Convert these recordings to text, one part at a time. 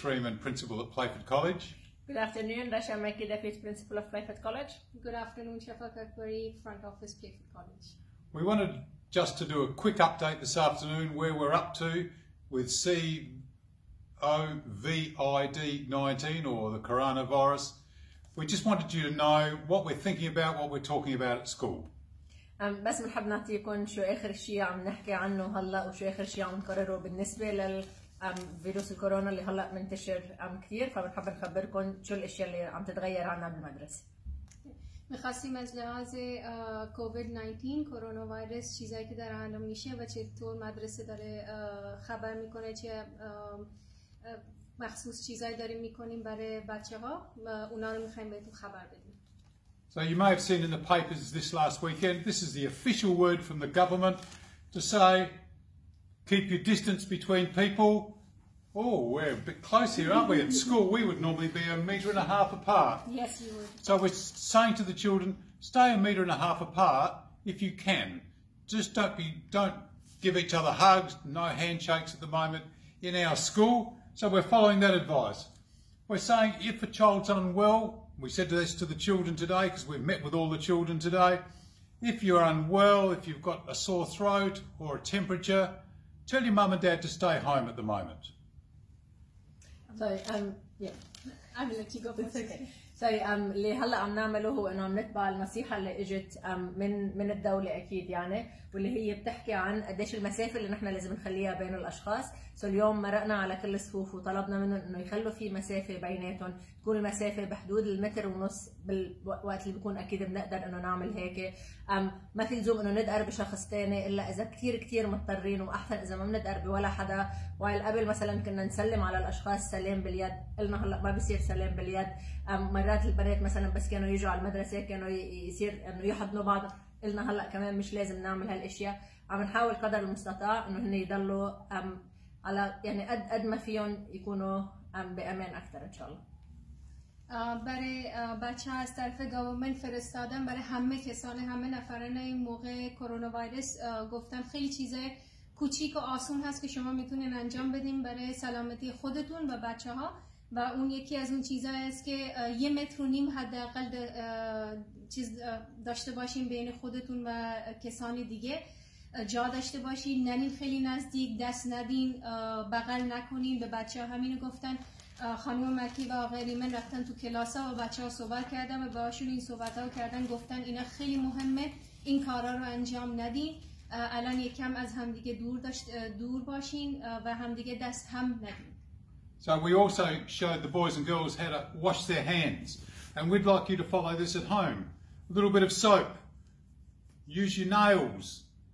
Freeman, Principal at Playford College. Good afternoon, Rasha Maiki, Deputy Principal of Playford College. Good afternoon, Shafaq Akbari, Front Office, Playford College. We wanted just to do a quick update this afternoon where we're up to with COVID-19 or the coronavirus. We just wanted you to know what we're thinking about, what we're talking about at school. بس بنحب نعطيكم شو آخر شيء عم نحكي عنه هلا وشو آخر شيء عم نقرره بالنسبة للفيروس الكورونا اللي هلا منتشر كثير، فبنحب نخبركم شو الأشياء اللي عم تتغير عنا بالمدرسة. می‌خواستیم از لحاظ کووید 19 کرونا ویروس چیزایی که در عالم میشه و چطور مدرسه داره خبر میکنه چه مخصوص چیزایی داریم میکنیم برای بچه‌ها اونا رو می‌خوایم بهتون خبر بدیم. So you may have seen in the papers this last weekend, this is the official word from the government to say, keep your distance between people. Oh, we're a bit close here, aren't we? At school, we would normally be 1.5 meters apart. Yes, you would. So we're saying to the children, stay 1.5 meters apart if you can. Just don't give each other hugs, no handshakes at the moment in our school. So we're following that advice. We're saying if a child's unwell, we said this to the children today because we've met with all the children today. If you're unwell, if you've got a sore throat or a temperature, tell your mum and dad to stay home at the moment. So yeah, I will let you go first. Okay. So اللي هلا عم نعمله هو انه عم نتبع النصيحة اللي اجت من الدولة اكيد يعني، واللي هي بتحكي عن قديش المسافة اللي نحن لازم نخليها بين الاشخاص. سو اليوم مرقنا على كل الصفوف وطلبنا منهم انه يخلوا في مسافة بيناتهم، تكون المسافة بحدود 1.5 متر بالوقت اللي بيكون اكيد بنقدر انه نعمل هيك. ما في لزوم انه ندقر بشخص ثاني الا اذا كثير مضطرين، واحسن اذا ما بندقر بولا حدا. وعلى قبل مثلا كنا نسلم على الاشخاص سلام باليد، قلنا هلا ما بصير سلام باليد. مرات البنات مثلا بس كانوا يجوا على المدرسه كانوا يصير انه يحضنوا بعض، قلنا هلا كمان مش لازم نعمل هالاشياء. عم نحاول قدر المستطاع انه هن يضلوا على يعني قد ما فيهم يكونوا بامان اكثر ان شاء الله. برای بچه‌ها از طرف گورنمنت فرستادن برای همه کسان همه نفران این موقع کرونا ویروس گفتن خیلی چیزای کوچیک و آسون هست که شما میتونین انجام بدین برای سلامتی خودتون و بچه‌ها، و اون یکی از اون چیزا است که 1.5 متر حداقل چیز داشته باشین بین خودتون و کسان دیگه، جا داشته باشین، نرین خیلی نزدیک، دست ندین، بغل نکنین. به بچه‌ها همینو گفتن. خانم مکی و آقای ریمن رفتن تو کلاس‌ها و بچه‌ها صحبت کردن و باهاشون این صحبت‌ها کردن، گفتن اینا خیلی مهمه، این کارا رو انجام ندین. الان یکم از همدیگه دور باشین و همدیگه دست هم ندین. So we also showed the boys and girls how to wash their hands, and we'd like you to follow this at home. A little bit of soap. Use your nails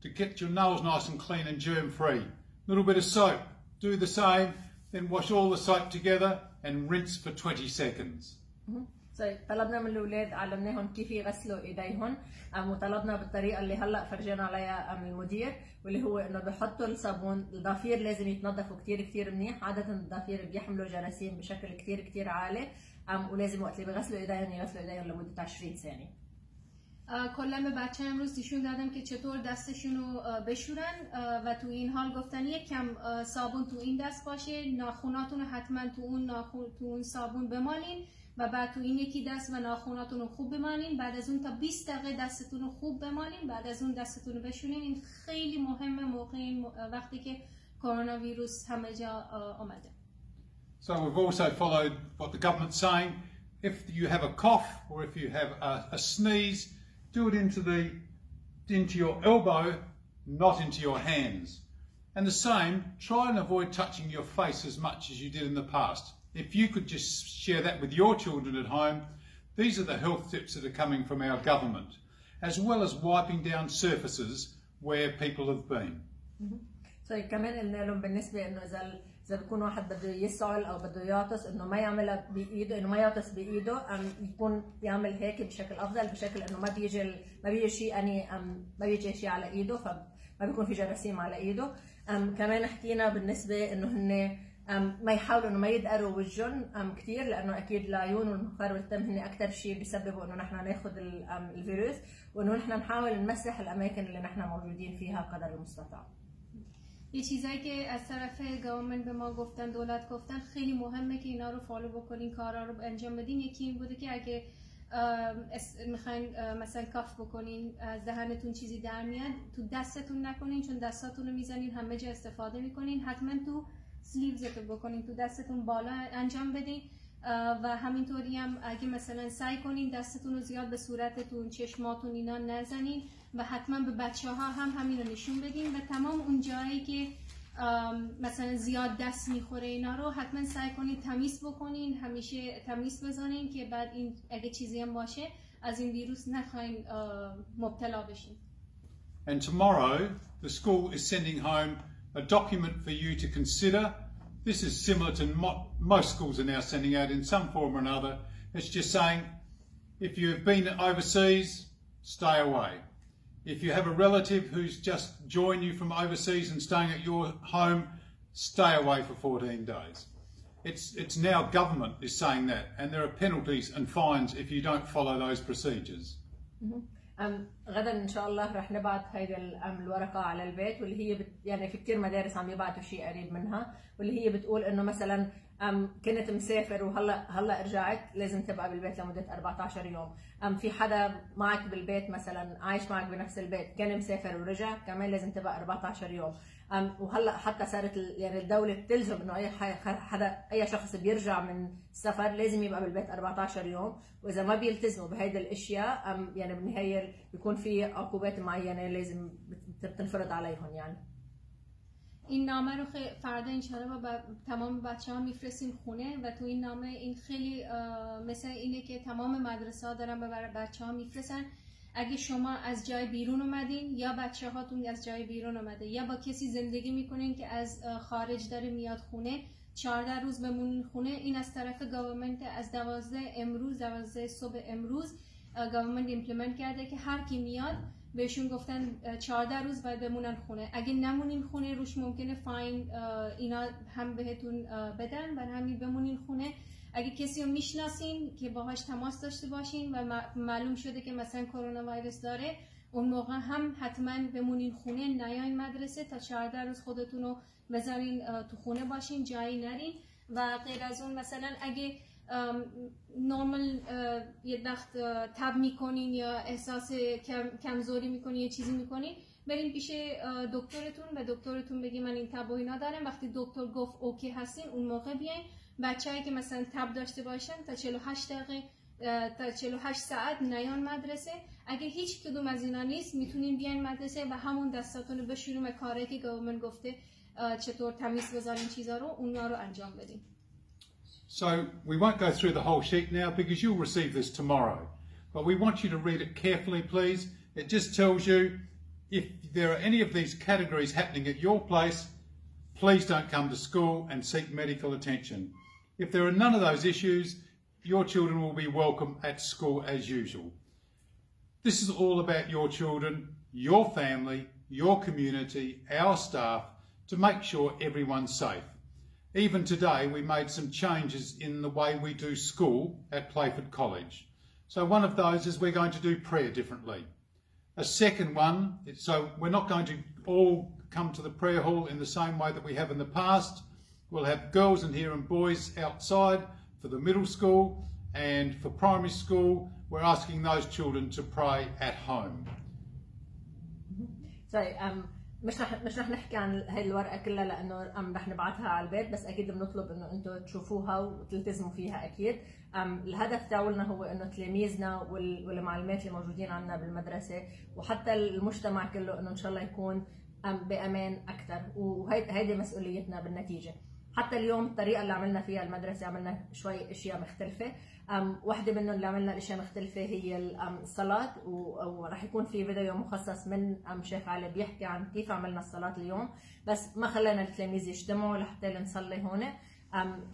to get your nails nice and clean and germ-free. A little bit of soap. Do the same, then wash all the soap together and rinse for 20 seconds. طلبنا من الاولاد علمناهم كيف يغسلوا ايديهم، وطلبنا بالطريقه اللي هلا فرجينا عليها المدير، واللي هو انه بحطوا الصابون. الضفير لازم يتنظفوا كثير منيح، عاده الضفير بيحملوا جراثيم بشكل كثير عالي، ولازم وقت اللي بيغسلوا ايديهم يغسلوا ايديهم لمده 20 ثانيه. کلا به بچه امروز نشون دادم که چطور دستشون رو بشورن و تو این حال گفتن یک کم صابون تو این دست باشه، ناخوناتون رو حتما تو اون صابون بمالین و بعد تو این یکی دست و ناخوناتون رو خوب بمالین. بعد از اون تا 20 دقیقه دستتون رو خوب بمالین، بعد از اون دستتون رو بشورین. این خیلی مهمه موقع وقتی که کرونا ویروس همه جا آمده. So we've also followed what the government's saying. If you have a cough or if you have a sneeze, do it into your elbow, not into your hands. And the same, try and avoid touching your face as much as you did in the past. If you could just share that with your children at home, these are the health tips that are coming from our government, as well as wiping down surfaces where people have been. So كمان قلنا لهم بالنسبة إنه إذا بيكون واحد بده يسعل أو بده يعطس إنه ما يعملها بإيده، إنه ما يعطس بإيده، يكون يعمل هيك بشكل أفضل، بشكل إنه ما بيجي شيء على إيده، فما بيكون في جراثيم على إيده. كمان حكينا بالنسبة إنه هن ما يحاولوا إنه ما يدقروا وجههم كثير، لأنه أكيد العيون والمنخار والدم هن أكثر شيء بيسببوا إنه نحن ناخذ الفيروس، وإنه نحن نحاول نمسح الأماكن اللي نحن موجودين فيها قدر المستطاع. یه چیزایی که از طرف گورنمنت به ما گفتن، دولت گفتن خیلی مهمه که اینا رو فالو بکنین، کارا رو انجام بدین. یکی این بوده که اگه میخواین مثلا کاف بکنین، از دهنتون چیزی در میاد، تو دستتون نکنین، چون دستاتون رو میزنین همه جا استفاده میکنین. حتما تو سلیوزتون بکنین، تو دستتون بالا انجام بدین. و همینطوری هم اگه مثلا سعی کنین دستتون رو زیاد به صورتتون، چشماتون اینا نزنین و حتما به بچه‌ها هم همین رو نشون بدین و تمام اون جایی که مثلا زیاد دست میخوره اینا رو حتما سعی کنین تمیز بکنین، همیشه تمیز بزنین که بعد این اگه چیزی هم باشه از این ویروس نخواین مبتلا بشین. And tomorrow the school is sending home a document for you to consider. This is similar to most schools are now sending out in some form or another. It's just saying, if you've been overseas, stay away. If you have a relative who's just joined you from overseas and staying at your home, stay away for 14 days. It's now government is saying that, and there are penalties and fines if you don't follow those procedures. غدا ان شاء الله رح نبعث هيدي الورقه على البيت، واللي هي يعني في كثير مدارس عم يبعثوا شيء قريب منها، واللي هي بتقول انه مثلا كنت مسافر وهلا رجعت لازم تبقى بالبيت لمده 14 يوم. في حدا معك بالبيت مثلا عايش معك بنفس البيت كان مسافر ورجع كمان لازم تبقى 14 يوم. وهلا حتى صارت يعني الدوله بتلزم انه اي شخص بيرجع من السفر لازم يبقى بالبيت 14 يوم، واذا ما بيلتزموا بهيدي الاشياء يعني بالنهايه بيكون في عقوبات معينه لازم بتنفرض عليهم. يعني این نامه رو فردا انشالله با تمام بچه‌ها میفرستیم خونه و تو این نامه این خیلی مثل اینه که تمام مدرسه‌ها دارن به بچه‌ها میفرستن. اگه شما از جای بیرون اومدین یا بچه هاتون از جای بیرون اومده یا با کسی زندگی میکنین که از خارج داره میاد خونه، 14 روز بمونین خونه. این از طرف گورنمنت از 12 صبح امروز گورنمنت ایمپلمنت کرده که هر کی میاد بهشون گفتن 14 روز باید بمونن خونه. اگه نمونین خونه روش ممکنه فاین اینا هم بهتون بدن، برای همین بمونین خونه. اگه کسی رو میشناسین که باهاش تماس داشته باشین و معلوم شده که مثلا کرونا ویروس داره، اون موقع هم حتما بمونین خونه، نیاین مدرسه تا 14 روز خودتون رو بذارین تو خونه باشین، جایی نرین. و غیر از اون مثلا اگه نورمال یه وقت تب میکنین یا احساس کمزوری میکنین یه چیزی میکنین، برین پیش دکترتون و دکترتون بگی من این تب و اینا دارم. وقتی دکتر گفت اوکی هستین اون موقع بیاین. بچه‌ای که مثلا تب داشته باشن تا 48 دقیقه تا 48 ساعت نیان مدرسه. اگه هیچ کدوم از اینا نیست میتونین بیاین مدرسه و همون دستاتون رو بشوریم و کاری که گورنمنت گفته چطور تمیز بذارین چیزا رو اونا رو انجام بدین. So we won't go through the whole sheet now because you'll receive this tomorrow. But we want you to read it carefully, please. It just tells you if there are any of these categories happening at your place, please don't come to school and seek medical attention. If there are none of those issues, your children will be welcome at school as usual. This is all about your children, your family, your community, our staff, to make sure everyone's safe. Even today, we made some changes in the way we do school at Playford College. So one of those is we're going to do prayer differently. A second one, so we're not going to all come to the prayer hall in the same way that we have in the past. We'll have girls in here and boys outside for the middle school, and for primary school, we're asking those children to pray at home. Sorry, مش رح نحكي عن هاي الورقة كلها لأنه رح نبعثها على البيت، بس أكيد بنطلب إنه أنتم تشوفوها وتلتزموا فيها أكيد. الهدف تاعولنا هو إنه تلاميذنا والمعلمات اللي موجودين عندنا بالمدرسة وحتى المجتمع كله إنه إن شاء الله يكون بأمان أكثر، وهيدي مسؤوليتنا بالنتيجة. حتى اليوم الطريقة اللي عملنا فيها المدرسة عملنا شوي أشياء مختلفة. واحدة منهم اللي عملنا أشياء مختلفة هي الصلاة، ورح يكون في فيديو مخصص من شيخ علي بيحكي عن كيف عملنا الصلاة اليوم، بس ما خلينا التلاميذ يجتمعوا لحتى نصلي هون.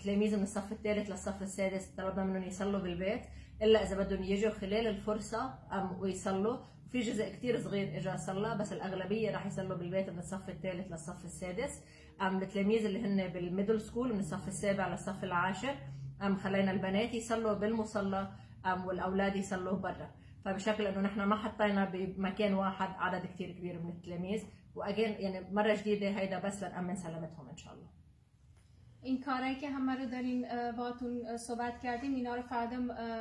تلاميذ من الصف الثالث للصف السادس طلبنا منهم يصلوا بالبيت إلا إذا بدهم يجوا خلال الفرصة ويصلوا. في جزء كتير صغير إجا صلى، بس الأغلبية رح يصلوا بالبيت من الصف الثالث للصف السادس. التلاميذ اللي هن بالميدل سكول من الصف السابع للصف العاشر خلينا البنات يصلوا بالمصلى والأولاد يصلوا برا. فبشكل إنه نحن ما حطينا بمكان واحد عدد كتير كبير من التلاميذ، واجين يعني مره جديده هيدا بس لنأمن سلامتهم ان شاء الله. این کارهایی که همه رو داریم باهاتون صحبت کردیم اینا رو فردا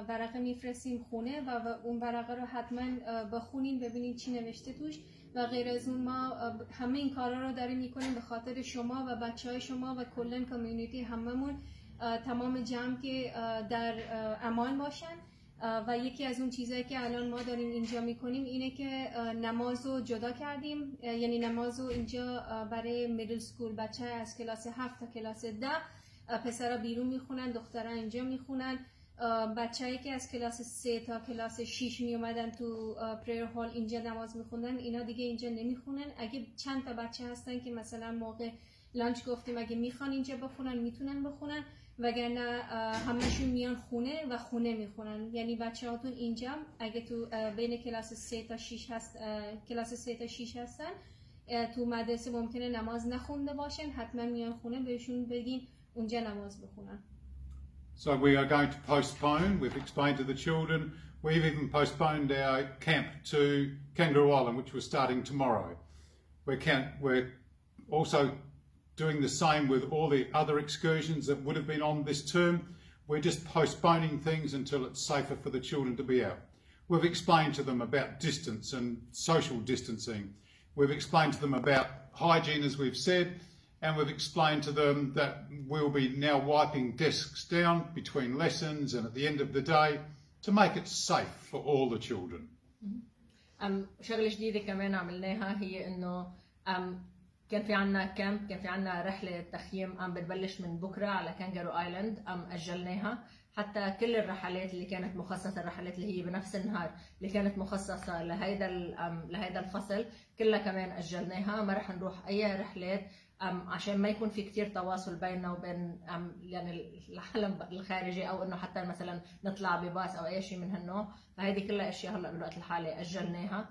ورقه میفرستیم خونه و اون ورقه رو حتما بخونین ببینین چی نوشته توش و غیر از اون ما همه این کارا رو داریم میکنیم به خاطر شما و بچهای شما و کلا کامیونیتی هممون تمام جمع که در امان باشن. و یکی از اون چیزایی که الان ما داریم اینجا میکنیم اینه که نماز رو جدا کردیم، یعنی نماز رو اینجا برای میدل سکول بچه از کلاس 7 تا کلاس 10 پسرا بیرون میخونن، دخترها اینجا میخونن. بچه‌ای که از کلاس 3 تا کلاس 6 می اومدن تو پریر هال اینجا نماز میخوندن اینا دیگه اینجا نمیخونن. اگه چند تا بچه هستن که مثلا موقع لانچ گفتیم اگه میخوان اینجا بخونن میتونن بخونن، وگرنه همشون میان خونه و خونه میخونن. یعنی بچه‌هاتون اینجا اگه تو بین کلاس 3 تا 6 هست کلاس 3 تا 6 هستن تو مدرسه ممکنه نماز نخونده باشن، حتما میان خونه بهشون بگین اونجا نماز بخونن. So we are going to postpone, we've explained to the children, we've even postponed our camp to Kangaroo Island, which was starting tomorrow. We're also doing the same with all the other excursions that would have been on this term. We're just postponing things until it's safer for the children to be out. We've explained to them about distance and social distancing. We've explained to them about hygiene, as we've said, and we've explained to them that we'll be now wiping desks down between lessons and at the end of the day to make it safe for all the children. شغلة جديدة كمان عملناها هي إنه كان في عنا كامب، كان في عنا رحلة تخييم بتبلش من بكرة على كانجارو آيلاند أجلناها. حتى كل الرحلات اللي كانت مخصصة، الرحلات اللي هي بنفس النهار اللي كانت مخصصة لهيدا الفصل كلها كمان أجلناها. ما رح نروح أي رحلات عشان ما يكون في كتير تواصل بيننا وبين يعني العالم الخارجي، أو إنه حتى مثلا نطلع بباص أو أي شيء من هالنوع. فهيدي كلها أشياء هلا بالوقت الحالي أجلناها.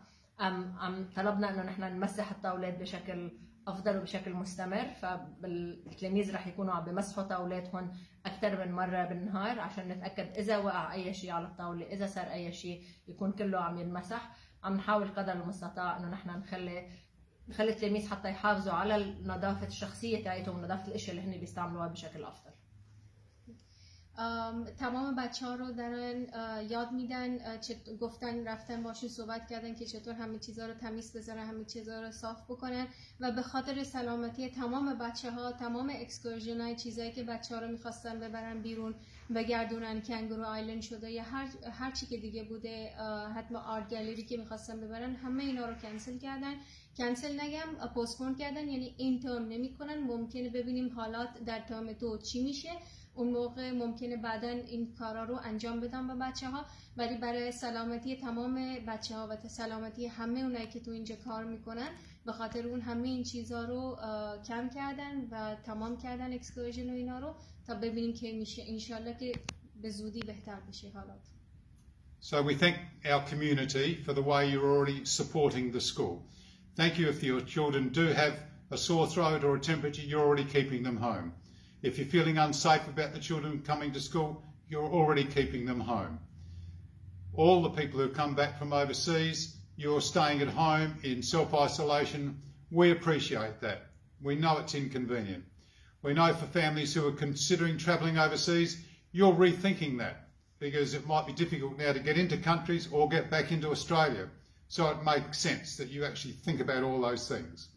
طلبنا إنه نحن نمسح الطاولات بشكل أفضل وبشكل مستمر، فالتلاميذ رح يكونوا عم بمسحوا طاولاتهم أكثر من مرة بالنهار عشان نتأكد إذا وقع أي شيء على الطاولة، إذا صار أي شيء يكون كله عم ينمسح. عم نحاول قدر المستطاع إنه نحن نخلي التلاميذ حتى يحافظوا على نظافة الشخصية تاعتهم ونظافة الأشياء اللي هن بيستعملوها بشكل أفضل. تمام بچه‌ها رو دارن یاد میدن، گفتن رفتن باشون صحبت کردن که چطور همه چیزا رو تمیز بذارن، همه چیزا رو صاف بکنن و به خاطر سلامتی تمام بچه‌ها، تمام اکسکورژن‌های چیزایی که بچه‌ها رو می‌خواستن ببرن بیرون بگردونن کانگارو آیلند شده یا هر چی که دیگه بوده، حتما آرت گالری که می‌خواستن ببرن همه اینا رو کنسل کردن. کنسل نگم پوستپون کردن، یعنی این ترم نمی‌کنن. ممکنه ببینیم حالات در ترم 2 چی میشه، اون موقع ممکنه بعداً این کارا رو انجام بدم به بچه‌ها. ولی برای سلامتی تمام بچه‌ها و سلامتی همه اونایی که تو اینجا کار میکنن به خاطر اون همه این چیزا رو کم کردن و تمام کردن اکسکورژن و اینا رو تا ببینیم که میشه انشالله که به زودی بهتر بشه حالات. So we thank our community for the way you're already supporting the school. Thank you if your children do have a sore throat or a temperature, you're already keeping them home. If you're feeling unsafe about the children coming to school, you're already keeping them home. All the people who come back from overseas, you're staying at home in self-isolation. We appreciate that. We know it's inconvenient. We know for families who are considering travelling overseas, you're rethinking that because it might be difficult now to get into countries or get back into Australia. So it makes sense that you actually think about all those things.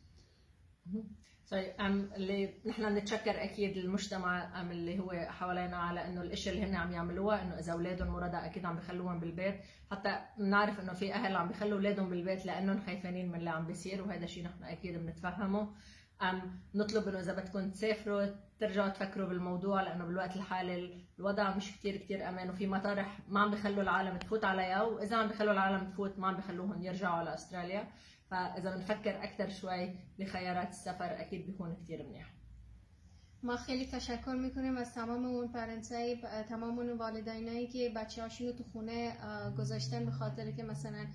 اللي نحن بنتشكر اكيد المجتمع اللي هو حوالينا على انه الاشياء اللي هن عم يعملوها، انه اذا اولادهم مرضى اكيد عم بخلوهم بالبيت. حتى بنعرف انه في اهل عم بخلوا اولادهم بالبيت لانهم خايفين من اللي عم بيصير، وهذا شيء نحن اكيد بنتفهمه. نطلب انه اذا بدكم تسافروا ترجعوا تفكروا بالموضوع، لانه بالوقت الحالي الوضع مش كتير امان، وفي مطارح ما عم بخلوا العالم تفوت عليها، واذا عم بخلوا العالم تفوت ما عم بخلوهم يرجعوا على استراليا. فاذا بنفكر اكثر شوي بخيارات السفر اكيد بيكون كثير منيح. ما خیلی تشکر میکنیم از تمام اون پرنتسای، تمام اون والدینایی که بچه‌هاشون رو تو خونه گذاشتن به خاطر که مثلا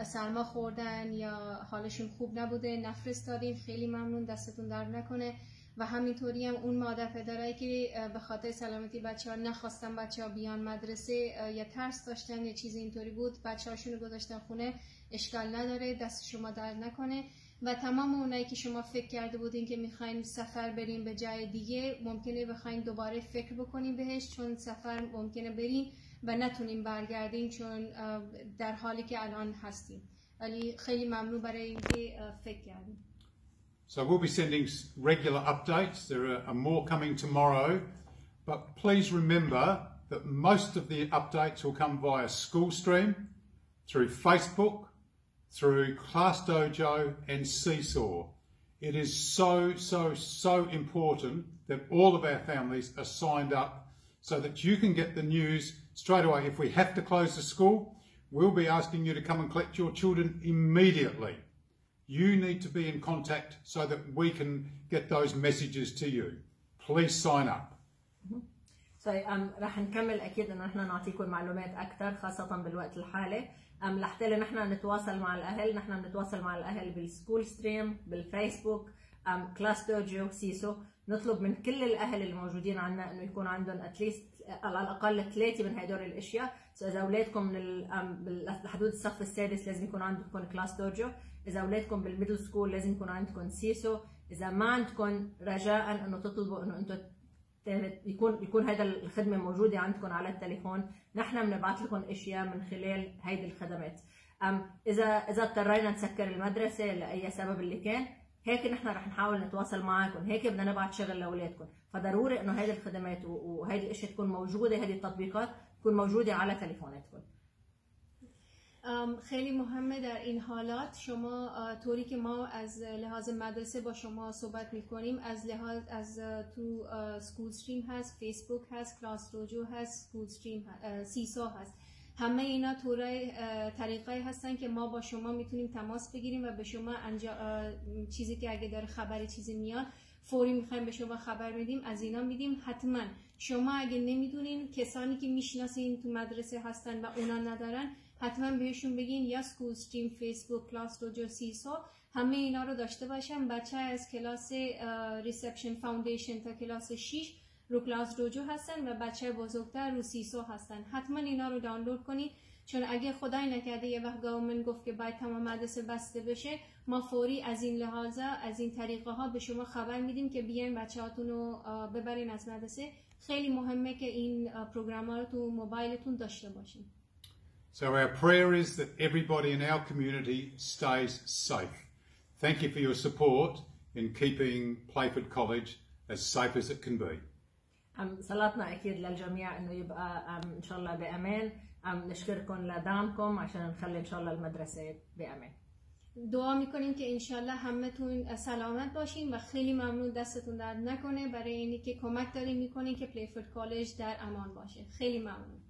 سرما خوردن یا حالشون خوب نبوده، نفرستادین. خیلی ممنون، دستتون درد نکنه. و همینطوری هم اون مادر پدرایی که به خاطر سلامتی بچه‌ها نخواستن بچه‌ها بیان مدرسه یا ترس داشتن یا چیزی اینطوری بود، بچه‌هاشون رو گذاشتن خونه، اشکال نداره، دست شما درد نکنه. و تمام اونایی که شما فکر کرده بودین که میخواین سفر بریم به جای دیگه ممکنه بخواین دوباره فکر بکنین بهش، چون سفر ممکنه برین و نتونین برگردین چون در حالی که الان هستیم. ولی خیلی ممنون برای اینکه فکر کردین. So we'll be sending regular updates. There are more coming tomorrow, but please remember that most of the updates will come via SchoolStream, through Facebook, through Class Dojo and Seesaw. It is so important that all of our families are signed up so that you can get the news straight away. If we have to close the school, we'll be asking you to come and collect your children immediately. You need to be in contact so that we can get those messages to you. Please sign up. راح نكمل اكيد انه احنا نعطيكم معلومات اكثر خاصه بالوقت الحالي. لحتى نحن نتواصل مع الاهل، نحن بنتواصل مع الاهل بالسكول ستريم، بالفيسبوك، كلاس دوجو، سيسو. نطلب من كل الاهل الموجودين عندنا انه يكون عندهم اتليست على الاقل 3 من هدول الاشياء. اذا اولادكم من حدود الصف السادس لازم يكون عندكم كلاس دوجو، اذا اولادكم بالميدل سكول لازم يكون عندكم سيسو، اذا ما عندكم رجاء انه تطلبوا انه انتم يكون هذا الخدمه موجوده عندكم على التليفون. نحن بنبعث لكم اشياء من خلال هيدي الخدمات. اذا اضطرينا نسكر المدرسه لاي سبب اللي كان، هيك نحن رح نحاول نتواصل معكم، هيك بدنا نبعث شغل لاولادكم. فضروري انه هيدي الخدمات وهيدي الاشياء تكون موجوده، هيدي التطبيقات تكون موجوده على تليفوناتكم. خیلی مهمه در این حالات شما طوری که ما از لحاظ مدرسه با شما صحبت میکنیم، از لحاظ از تو سکول استریم هست، فیسبوک هست، کلاس دوجو هست، سکول استریم سیسا هست، همه اینا طریقایی هستن که ما با شما میتونیم تماس بگیریم و به شما چیزی که اگه داره خبری چیزی میاد فوری میخوایم به شما خبر بدیم، از اینا میدیم. حتما شما اگه نمیدونین کسانی که میشناسین تو مدرسه هستن و اونا ندارن، حتما بهشون بگین یا سکول استریم، فیسبوک، کلاس دوجو، سیسا، همه اینا رو داشته باشن. بچه از کلاس ریسپشن فاوندیشن تا کلاس 6 رو کلاس دوجو هستن و بچه بزرگتر رو سیسا هستن. حتما اینا رو دانلود کنید، چون اگه خدای نکرده یه وقت گورنمنت گفت که باید تمام مدرسه بسته بشه، ما فوری از این لحاظا از این طریقه ها به شما خبر میدیم که بیاین بچه‌هاتون رو ببرین از مدرسه. خیلی مهمه که این پروگرام ها رو تو موبایلتون داشته باشین. So our prayer is that everybody in our community stays safe. Thank you for your support in keeping Playford College as safe as it can be. صلاتنا أكيد للجميع إنه يبقى إن شاء الله بأمان. نشكركم لدعمكم عشان نخلي إن شاء الله المدرسة بأمان. دعا میکنیم که انشالله همتون سلامت باشین و خیلی ممنون، دستتون درد نکنه برای اینی که کمک دارین میکنین که پلیفورد کالج در امان باشه. خیلی ممنون.